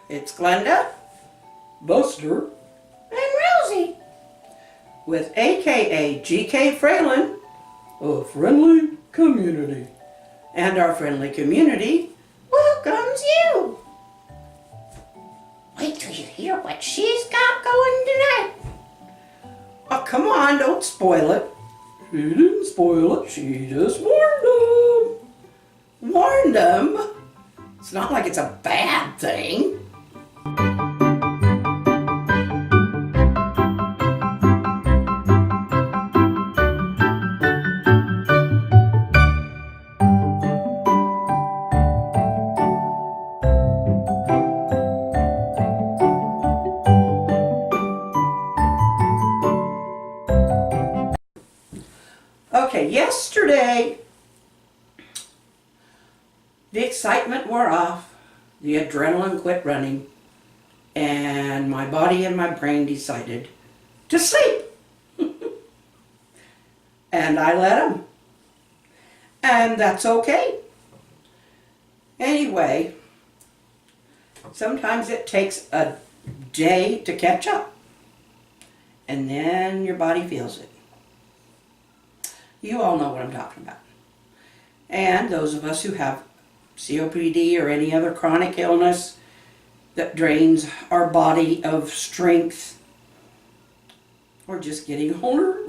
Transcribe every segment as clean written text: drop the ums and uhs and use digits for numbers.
It's Glenda, Buster, and Rosie with AKA GK Fralin, a friendly community. and our friendly community welcomes you. Wait till you hear what she's got going tonight. Oh, come on, don't spoil it. She didn't spoil it, she just warned them. Warned them. It's not like it's a bad thing. Okay, yesterday, the excitement wore off, the adrenaline quit running, and my body and my brain decided to sleep. And I let them. And that's okay. Anyway, sometimes it takes a day to catch up, and then your body feels it. You all know what I'm talking about. And those of us who have COPD or any other chronic illness that drains our body of strength, or just getting older.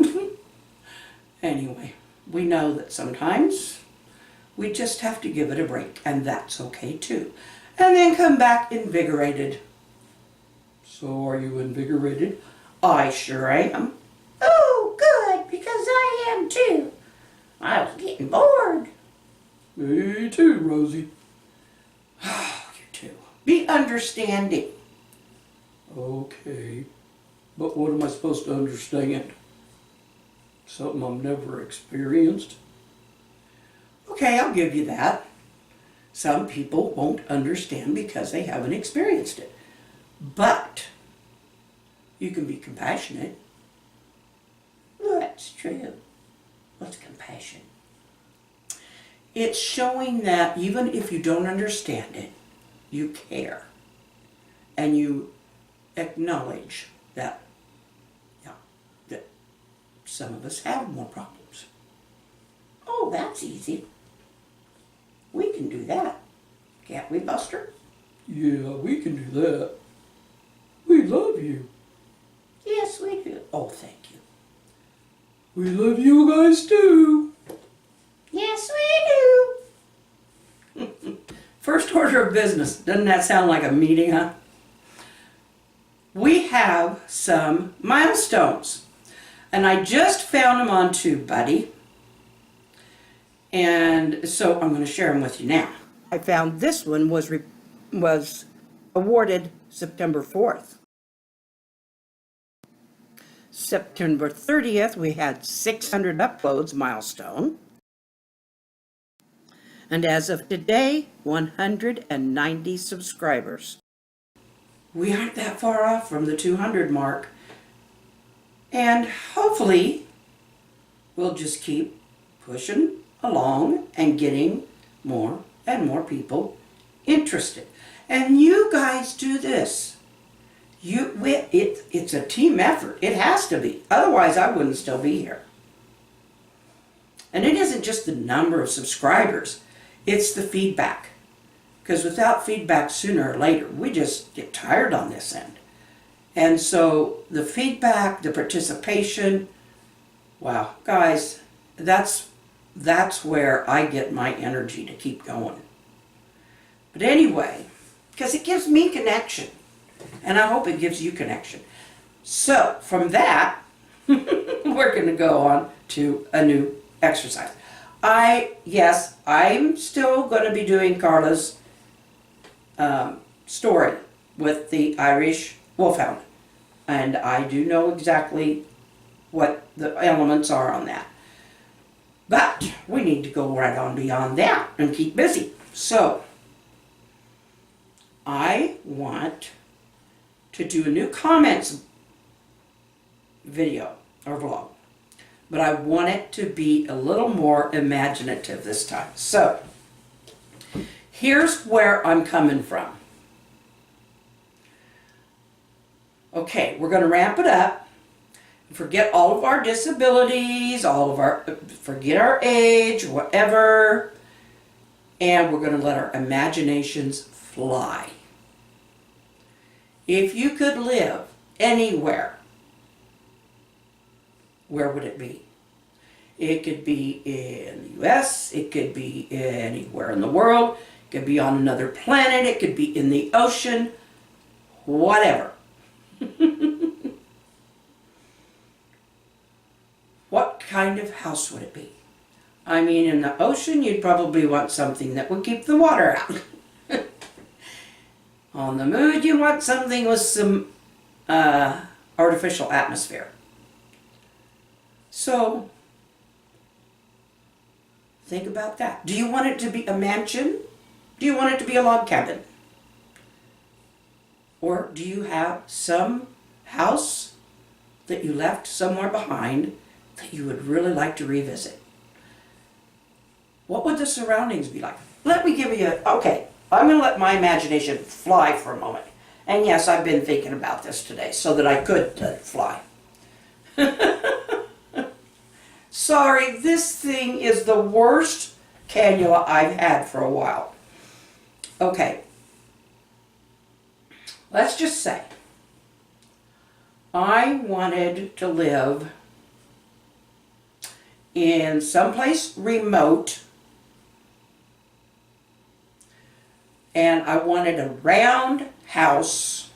Anyway, we know that sometimes we just have to give it a break, and that's okay too. And then come back invigorated. So are you invigorated? I sure am. Oh, good, because I am too. I was getting bored. Me too, Rosie. Oh, you too. Be understanding. Okay, but what am I supposed to understand? Something I've never experienced? Okay, I'll give you that. Some people won't understand because they haven't experienced it. But you can be compassionate. That's true. What's compassion? It's showing that even if you don't understand it, you care. And you acknowledge that, that some of us have more problems. Oh, that's easy. We can do that. Can't we, Buster? Yeah, we can do that. We love you. Yes, we do. Oh, thank you. We love you guys too. Yes, we do. First order of business. Doesn't that sound like a meeting, huh? We have some milestones. And I just found them on TubeBuddy. And so I'm going to share them with you now. I found this one was awarded September 4th. September 30th, we had 600 uploads milestone. And as of today, 190 subscribers. We aren't that far off from the 200 mark. And hopefully, we'll just keep pushing along and getting more and more people interested. And you guys do this. It's a team effort. It has to be. Otherwise, I wouldn't still be here. And it isn't just the number of subscribers. It's the feedback. Because without feedback, sooner or later, we just get tired on this end. And so the feedback, the participation, wow, guys, that's where I get my energy to keep going. But anyway, because it gives me connection. And I hope it gives you connection. So, from that, we're going to go on to a new exercise. I'm still going to be doing Carla's story with the Irish Wolfhound. And I do know exactly what the elements are on that. But we need to go right on beyond that and keep busy. So, I want to do a new comments video or vlog. But I want it to be a little more imaginative this time. So, here's where I'm coming from. Okay, we're going to ramp it up. Forget all of our disabilities, forget our age, whatever. And we're going to let our imaginations fly. If you could live anywhere, where would it be? It could be in the U.S., it could be anywhere in the world, it could be on another planet, it could be in the ocean, whatever. What kind of house would it be? I mean, in the ocean, you'd probably want something that would keep the water out. On the moon, you want something with some artificial atmosphere. So, think about that. Do you want it to be a mansion? Do you want it to be a log cabin? Or do you have some house that you left somewhere behind that you would really like to revisit? What would the surroundings be like? Let me give you okay, I'm going to let my imagination fly for a moment. And yes, I've been thinking about this today so that I could fly. Sorry, this thing is the worst cannula I've had for a while. Okay. Let's just say I wanted to live in someplace remote, and I wanted a round house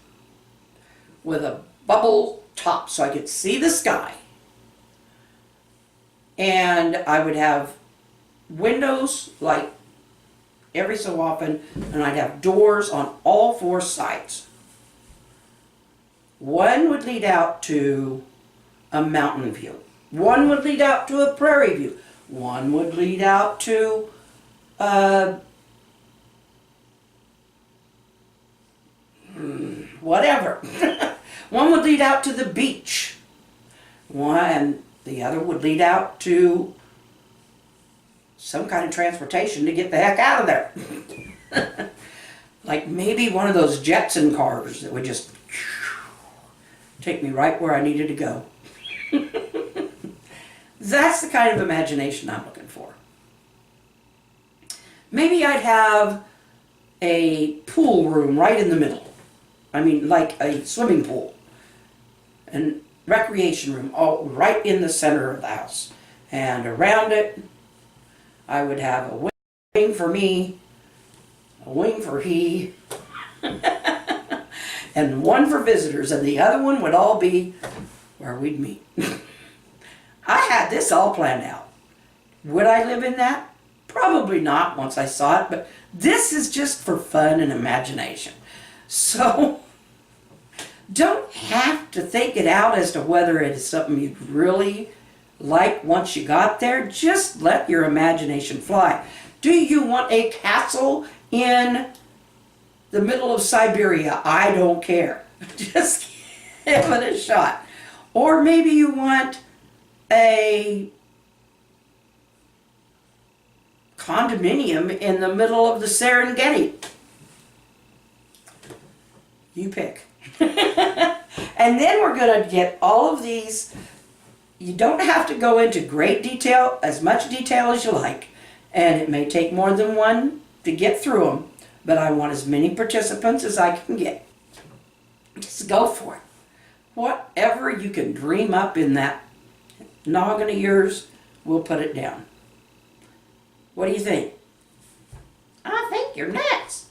with a bubble top so I could see the sky. And I would have windows like every so often, and I'd have doors on all four sides. One would lead out to a mountain view. One would lead out to a prairie view. One would lead out to whatever. One would lead out to the beach. The other would lead out to some kind of transportation to get the heck out of there. Like maybe one of those Jetson cars that would just take me right where I needed to go. That's the kind of imagination I'm looking for. Maybe I'd have a pool room right in the middle. I mean, like a swimming pool. And recreation room all right in the center of the house. And around it, I would have a wing for me, a wing for he, and one for visitors, and the other one would all be where we'd meet. I had this all planned out. Would I live in that? Probably not once I saw it, but this is just for fun and imagination. So, don't have to think it out as to whether it is something you'd really like once you got there. Just let your imagination fly. Do you want a castle in the middle of Siberia? I don't care. Just give it a shot. Or maybe you want a condominium in the middle of the Serengeti. You pick. And then we're going to get all of these. You don't have to go into great detail, as much detail as you like. And it may take more than one to get through them. But I want as many participants as I can get. Just go for it. Whatever you can dream up in that noggin of yours, we'll put it down. What do you think? I think you're nuts.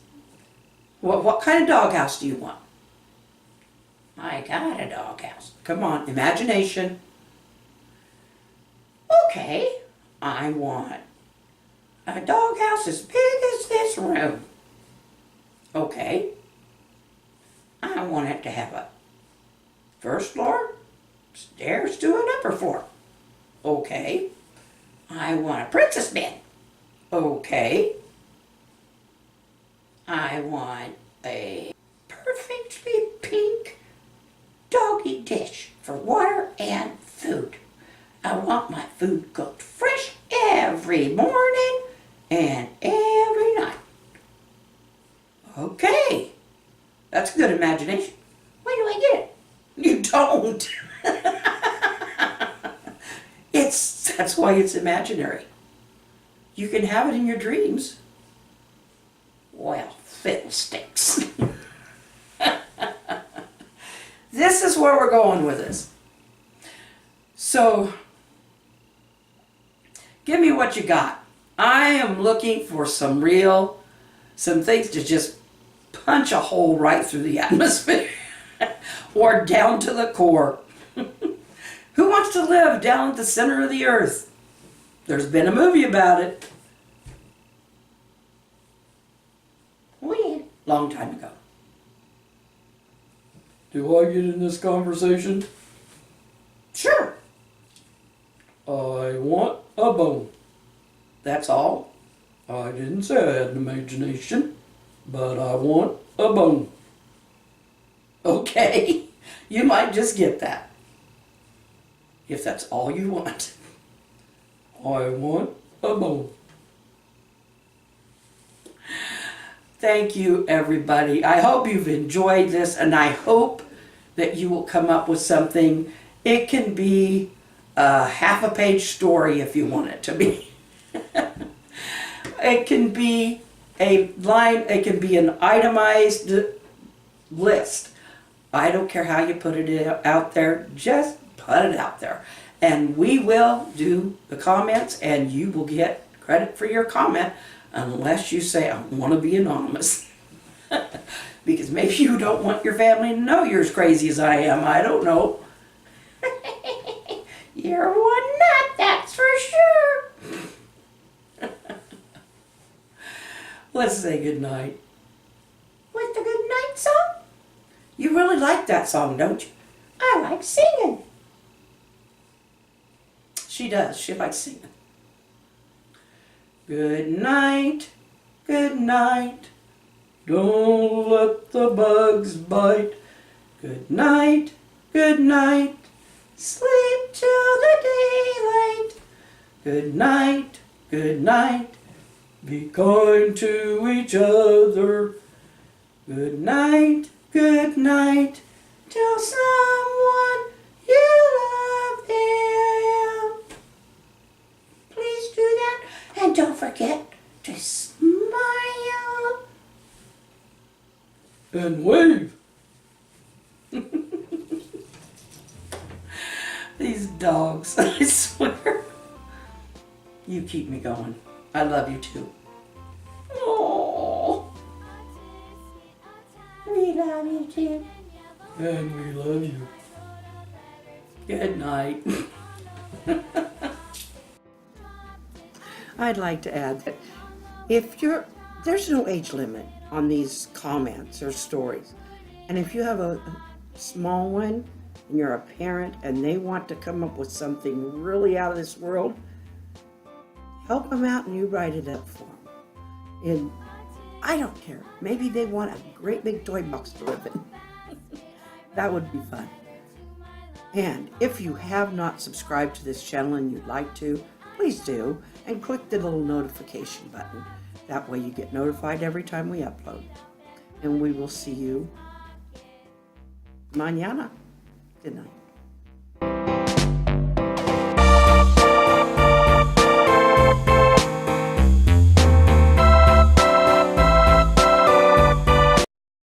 What kind of doghouse do you want? I got a doghouse. Come on, imagination. Okay, I want a doghouse as big as this room. Okay, I want it to have a first floor, stairs to an upper floor. Okay, I want a princess bed. Okay, I want a perfectly pink doggy dish for water and food. I want my food cooked fresh every morning and every night. Okay, that's good imagination. When do I get it? don't. That's why it's imaginary. You can have it in your dreams. Well, fiddlesticks. This is where we're going with this. So, give me what you got. I am looking for some things to just punch a hole right through the atmosphere or down to the core. Who wants to live down at the center of the earth? There's been a movie about it. Long time ago. Do I get in this conversation? Sure. I want a bone. That's all. I didn't say I had an imagination, but I want a bone. Okay. You might just get that. If that's all you want. I want a bone. Thank you, everybody. I hope you've enjoyed this, and I hope that you will come up with something. It can be a half a page story if you want it to be. It can be a line, it can be an itemized list. I don't care how you put it out there, just put it out there. And we will do the comments, and you will get credit for your comment unless you say, I want to be anonymous. Because maybe you don't want your family to know you're as crazy as I am. I don't know. You're one nut, that's for sure. Let's say goodnight. With the goodnight song? You really like that song, don't you? I like singing. She does. She likes singing. Good night. Good night. Don't let the bugs bite. Good night. Good night. Sleep till the daylight. Good night. Good night. Be kind to each other. Good night. Good night. Tell someone you love them. Please do that. And don't forget to smile. And wave. These dogs, I swear. You keep me going. I love you too. Oh, we love you too. And we love you. Good night. I'd like to add that there's no age limit on these comments or stories. And if you have a small one and you're a parent and they want to come up with something really out of this world, help them out and you write it up for them. And I don't care. Maybe they want a great big toy box to live in. That would be fun. And if you have not subscribed to this channel and you'd like to, please do, and click the little notification button. That way you get notified every time we upload. And we will see you mañana. Good night.